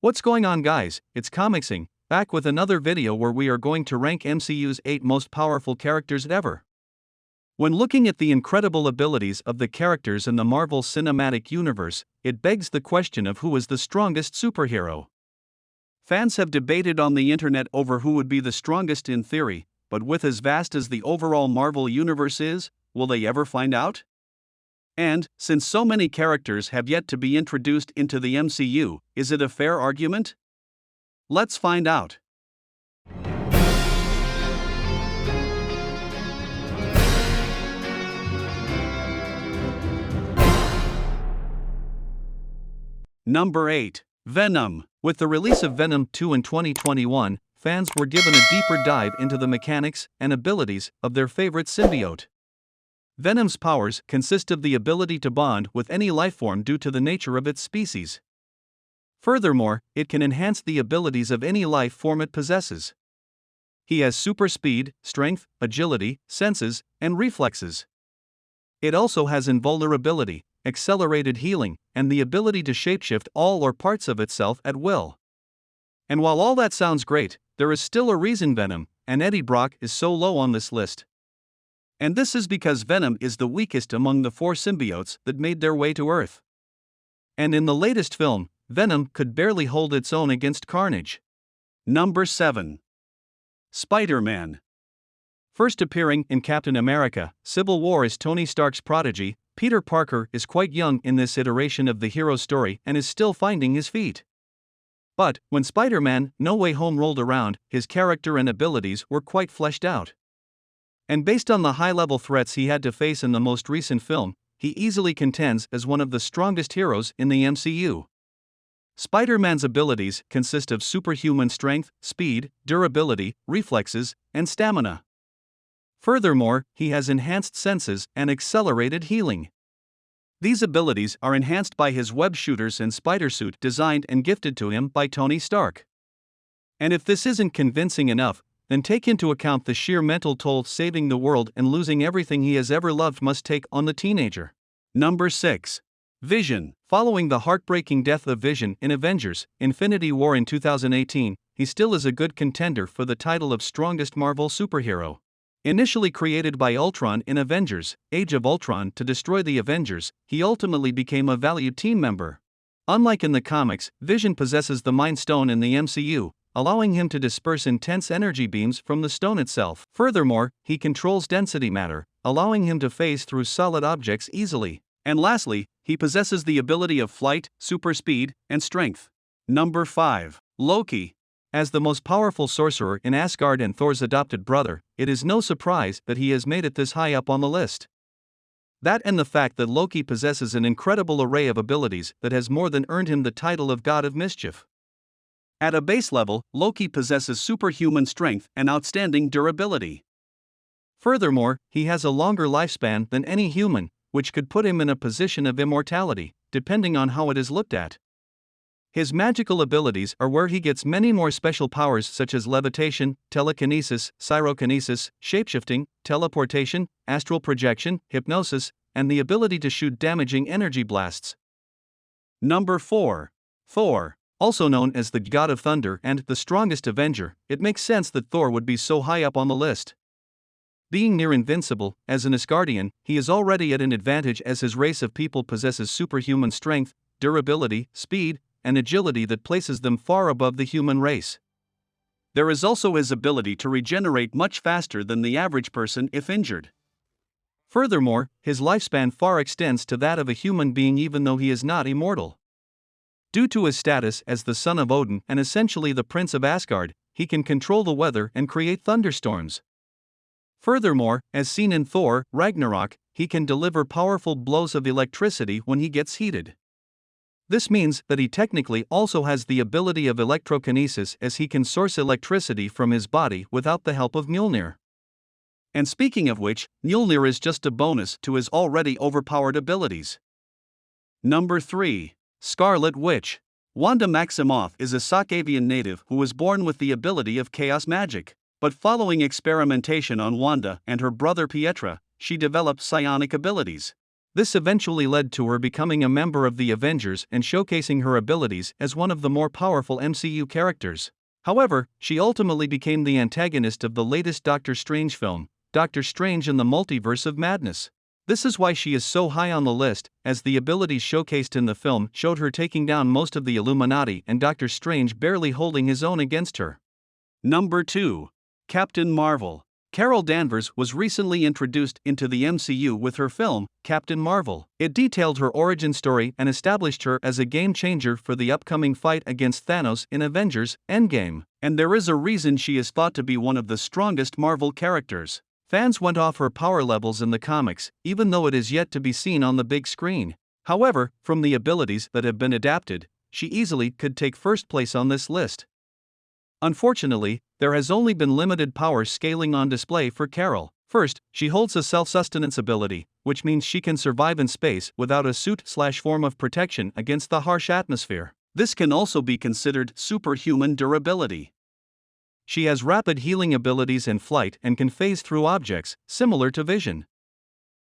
What's going on, guys? It's Comicsing, back with another video where we are going to rank MCU's 8 most powerful characters ever. When looking at the incredible abilities of the characters in the Marvel Cinematic Universe, it begs the question of who is the strongest superhero. Fans have debated on the internet over who would be the strongest in theory, but with as vast as the overall Marvel Universe is, will they ever find out? And, since so many characters have yet to be introduced into the MCU, is it a fair argument? Let's find out. Number 8. Venom. With the release of Venom 2 in 2021, fans were given a deeper dive into the mechanics and abilities of their favorite symbiote. Venom's powers consist of the ability to bond with any lifeform due to the nature of its species. Furthermore, it can enhance the abilities of any life form it possesses. He has super speed, strength, agility, senses, and reflexes. It also has invulnerability, accelerated healing, and the ability to shapeshift all or parts of itself at will. And while all that sounds great, there is still a reason Venom and Eddie Brock is so low on this list. And this is because Venom is the weakest among the 4 symbiotes that made their way to Earth. And in the latest film, Venom could barely hold its own against Carnage. Number 7. SpiderMan. First appearing in Captain America: Civil War as Tony Stark's prodigy, Peter Parker is quite young in this iteration of the hero's story and is still finding his feet. But, when Spider-Man: No Way Home rolled around, his character and abilities were quite fleshed out. And based on the high-level threats he had to face in the most recent film, he easily contends as one of the strongest heroes in the MCU. Spider-Man's abilities consist of superhuman strength, speed, durability, reflexes, and stamina. Furthermore, he has enhanced senses and accelerated healing. These abilities are enhanced by his web shooters and spider suit designed and gifted to him by Tony Stark. And if this isn't convincing enough, then take into account the sheer mental toll saving the world and losing everything he has ever loved must take on the teenager. Number 6. Vision. Following the heartbreaking death of Vision in Avengers: Infinity War in 2018, he still is a good contender for the title of strongest Marvel superhero. Initially created by Ultron in Avengers: Age of Ultron to destroy the Avengers, he ultimately became a valued team member. Unlike in the comics, Vision possesses the Mind Stone in the MCU, allowing him to disperse intense energy beams from the stone itself. Furthermore, he controls density matter, allowing him to phase through solid objects easily. And lastly, he possesses the ability of flight, super speed, and strength. Number 5. Loki. As the most powerful sorcerer in Asgard and Thor's adopted brother, it is no surprise that he has made it this high up on the list. That and the fact that Loki possesses an incredible array of abilities that has more than earned him the title of God of Mischief. At a base level, Loki possesses superhuman strength and outstanding durability. Furthermore, he has a longer lifespan than any human, which could put him in a position of immortality, depending on how it is looked at. His magical abilities are where he gets many more special powers such as levitation, telekinesis, pyrokinesis, shapeshifting, teleportation, astral projection, hypnosis, and the ability to shoot damaging energy blasts. Number 4. Thor. Also known as the God of Thunder and the strongest Avenger, it makes sense that Thor would be so high up on the list. Being near invincible, as an Asgardian, he is already at an advantage as his race of people possesses superhuman strength, durability, speed, and agility that places them far above the human race. There is also his ability to regenerate much faster than the average person if injured. Furthermore, his lifespan far extends to that of a human being even though he is not immortal. Due to his status as the son of Odin and essentially the Prince of Asgard, he can control the weather and create thunderstorms. Furthermore, as seen in Thor: Ragnarok, he can deliver powerful blows of electricity when he gets heated. This means that he technically also has the ability of electrokinesis, as he can source electricity from his body without the help of Mjolnir. And speaking of which, Mjolnir is just a bonus to his already overpowered abilities. Number 3. Scarlet Witch. Wanda Maximoff is a Sokavian native who was born with the ability of chaos magic. But following experimentation on Wanda and her brother Pietra, she developed psionic abilities. This eventually led to her becoming a member of the Avengers and showcasing her abilities as one of the more powerful MCU characters. However, she ultimately became the antagonist of the latest Doctor Strange film, Doctor Strange in the Multiverse of Madness. This is why she is so high on the list, as the abilities showcased in the film showed her taking down most of the Illuminati and Doctor Strange barely holding his own against her. Number 2. Captain Marvel. Carol Danvers was recently introduced into the MCU with her film, Captain Marvel. It detailed her origin story and established her as a game changer for the upcoming fight against Thanos in Avengers: Endgame. And there is a reason she is thought to be one of the strongest Marvel characters. Fans went off her power levels in the comics, even though it is yet to be seen on the big screen. However, from the abilities that have been adapted, she easily could take first place on this list. Unfortunately, there has only been limited power scaling on display for Carol. First, she holds a self-sustenance ability, which means she can survive in space without a suit/form of protection against the harsh atmosphere. This can also be considered superhuman durability. She has rapid healing abilities in flight and can phase through objects, similar to Vision.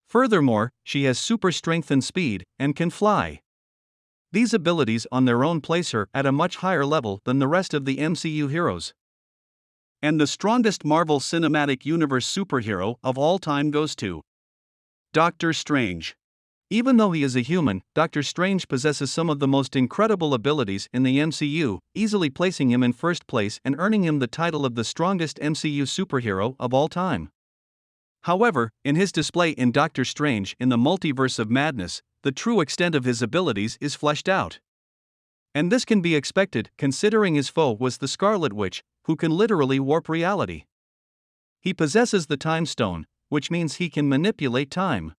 Furthermore, she has super strength and speed, and can fly. These abilities on their own place her at a much higher level than the rest of the MCU heroes. And the strongest Marvel Cinematic Universe superhero of all time goes to Doctor Strange. Even though he is a human, Doctor Strange possesses some of the most incredible abilities in the MCU, easily placing him in first place and earning him the title of the strongest MCU superhero of all time. However, in his display in Doctor Strange in the Multiverse of Madness, the true extent of his abilities is fleshed out. And this can be expected, considering his foe was the Scarlet Witch, who can literally warp reality. He possesses the Time Stone, which means he can manipulate time.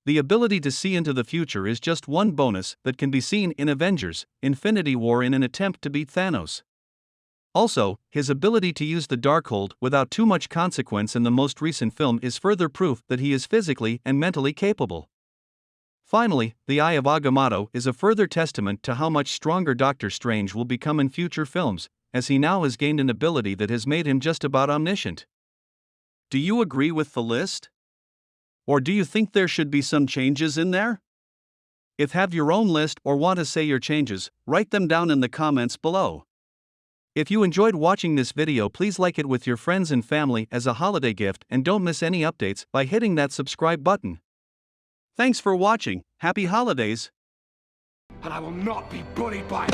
The ability to see into the future is just one bonus that can be seen in Avengers: Infinity War in an attempt to beat Thanos. Also, his ability to use the Darkhold without too much consequence in the most recent film is further proof that he is physically and mentally capable. Finally, the Eye of Agamotto is a further testament to how much stronger Doctor Strange will become in future films, as he now has gained an ability that has made him just about omniscient. Do you agree with the list? Or do you think there should be some changes in there? If you have your own list or want to say your changes, write them down in the comments below. If you enjoyed watching this video, please like it with your friends and family as a holiday gift, and don't miss any updates by hitting that subscribe button. Thanks for watching. Happy holidays. And I will not be bullied by